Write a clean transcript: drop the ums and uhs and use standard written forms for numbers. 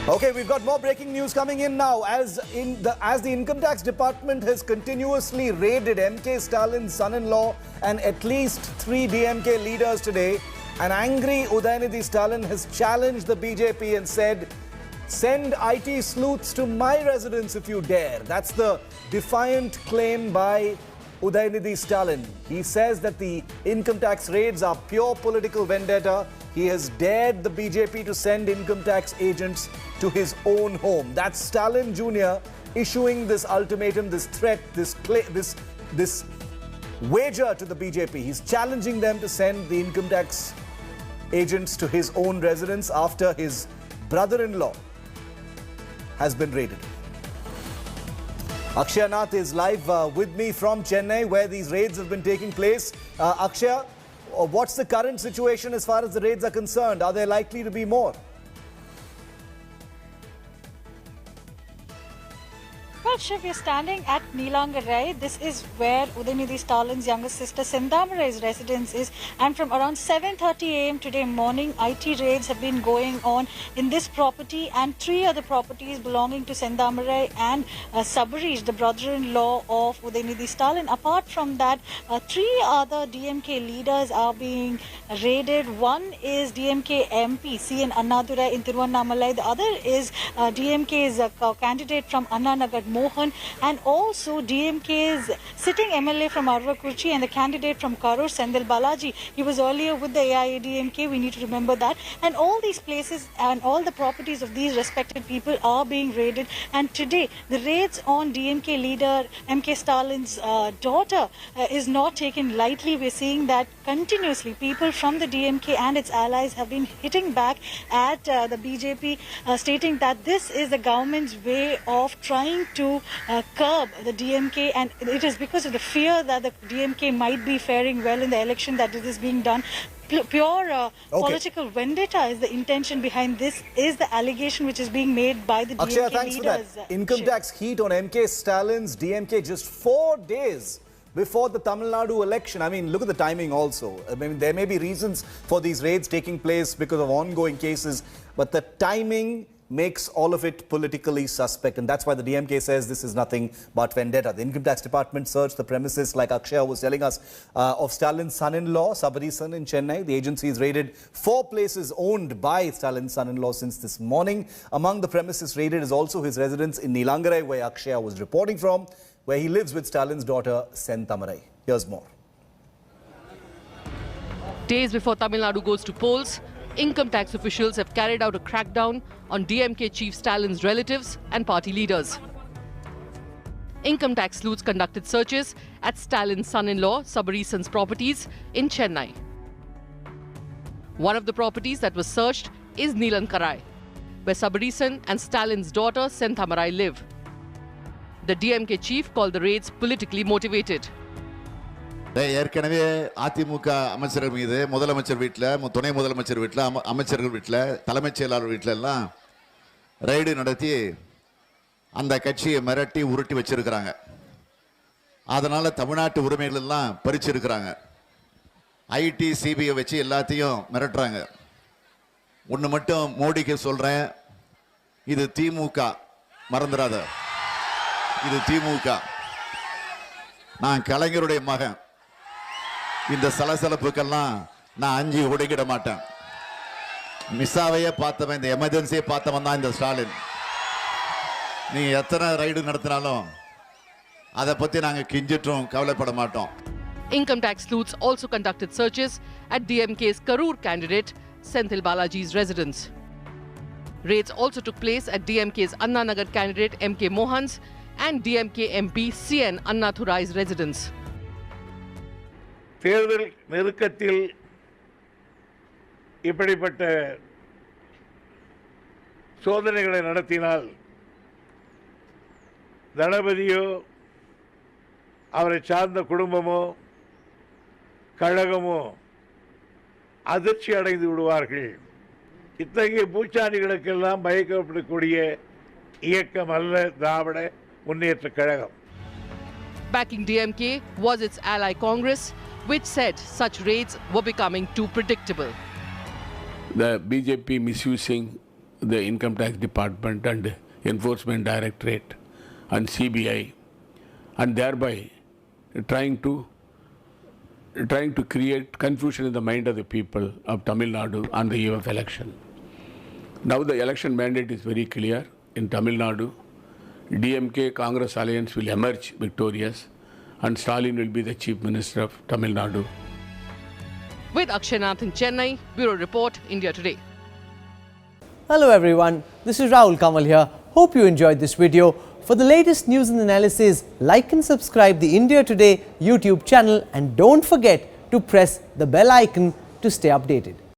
Okay, we've got more breaking news coming in now. As the Income Tax Department has continuously raided MK Stalin's son-in-law and at least 3 DMK leaders today, an angry Udayanidhi Stalin has challenged the BJP and said, "Send IT sleuths to my residence if you dare." That's the defiant claim by Udayanidhi Stalin. He says that the income tax raids are pure political vendetta. He has dared the BJP to send income tax agents to his own home. That's Stalin Jr. issuing this ultimatum, this threat, this wager to the BJP. He's challenging them to send the income tax agents to his own residence after his brother-in-law has been raided. Akshay Nath is live with me from Chennai, where these raids have been taking place. Akshay, what's the current situation as far as the raids are concerned? Are there likely to be more? Well, Shiv, we're standing at Neelangarai. This is where Udayanidhi Stalin's younger sister Senthamarai's residence is. And from around 7:30 a.m. today morning, IT raids have been going on in this property and 3 other properties belonging to Senthamarai and Sabarish, the brother-in-law of Udayanidhi Stalin. Apart from that, 3 other DMK leaders are being raided. One is DMK MP CN Annadurai in Tiruvannamalai. The other is DMK's candidate from Anna Nagar Mohan, and also DMK's sitting MLA from Arvakurchi and the candidate from Karur, Sendil Balaji. He was earlier with the AIADMK, we need to remember that. And all these places and all the properties of these respected people are being raided. And today, the raids on DMK leader MK Stalin's daughter is not taken lightly. We're seeing that continuously people from the DMK and its allies have been hitting back at the BJP, stating that this is the government's way of trying to curb the DMK, and it is because of the fear that the DMK might be faring well in the election that it is being done. Pure political vendetta is the intention behind this, is the allegation which is being made by the DMK Akshay, thanks leaders. for that. Income tax heat on MK Stalin's DMK just 4 days before the Tamil Nadu election. I mean, look at the timing also. I mean, there may be reasons for these raids taking place because of ongoing cases, but the timing makes all of it politically suspect, and that's why the DMK says this is nothing but vendetta. The Income Tax Department searched the premises, like Akshay was telling us, of Stalin's son-in-law, Sabarisan in Chennai. The agency has raided 4 places owned by Stalin's son-in-law since this morning. Among the premises raided is also his residence in Neelangarai, where Akshay was reporting from, where he lives with Stalin's daughter, Senthamarai. Here's more. Days before Tamil Nadu goes to polls, income tax officials have carried out a crackdown on DMK chief Stalin's relatives and party leaders. Income tax sleuths conducted searches at Stalin's son-in-law Sabarisan's properties in Chennai. One of the properties that was searched is Neelangarai, where Sabarisan and Stalin's daughter Senthamarai live. The DMK chief called the raids politically motivated. ஏற்கனவே அதிமுக அமைச்சர்கள் மீது முதலமைச்சர் வீட்டில், துணை முதலமைச்சர் வீட்டில், அமைச்சர்கள் வீட்டில், தலைமைச் செயலாளர் வீட்டில் எல்லாம் ரைடு நடத்தி அந்த கட்சியை மிரட்டி உருட்டி வச்சிருக்கிறாங்க. அதனால தமிழ்நாட்டு உரிமைகள் எல்லாம் பறிச்சிருக்கிறாங்க. ஐடி சிபிஐ வச்சு எல்லாத்தையும் மிரட்டுறாங்க. ஒன்று மட்டும் மோடிக்கு சொல்றேன், இது திமுக, மறந்துடாத, இது திமுக. நான் கலைஞருடைய மகன். இந்த சலசலப்புக்கெல்லாம் நான் அஞ்சி ஒடுங்கிட மாட்டேன். மிஸ்ஸாவையே பார்த்தவன், இந்த எமர்ஜென்சியை பார்த்தவன் தான் இந்த ஸ்டாலின். நீ எத்தனை ரைடு நடத்தினாலும் அதை பற்றி நாங்கள் கிஞ்சிட்டும் கவலைப்பட மாட்டோம். Income tax sleuths also conducted searches at DMK's Karur candidate Senthil Balaji's residence. Raids also took place at DMK's Anna Nagar candidate MK Mohan's and DMK MP CN Annadurai's residence. தேர்தல் நெருக்கத்தில் இப்படிப்பட்ட சோதனைகளை நடத்தினால் தளபதியோ அவரை சார்ந்த குடும்பமோ கழகமோ அதிர்ச்சி அடைந்து விடுவார்கள். இத்தகைய பூச்சாண்டிகளுக்கெல்லாம் பயக்கப்படக்கூடிய இயக்கம் அல்ல Dravida Munnetra Kazhagam. Backing DMK was its ally Congress, which said such raids were becoming too predictable. The BJP misusing the Income Tax Department and Enforcement Directorate and CBI, and thereby trying to create confusion in the mind of the people of Tamil Nadu on the eve of election. Now the election mandate is very clear. In Tamil Nadu, DMK Congress alliance will emerge victorious, and Stalin will be the Chief Minister of Tamil Nadu. With Akshay Nath in Chennai, Bureau Report, India Today. Hello everyone, this is Rahul Kamal here. Hope you enjoyed this video. For the latest news and analysis, like and subscribe the India Today YouTube channel, and don't forget to press the bell icon to stay updated.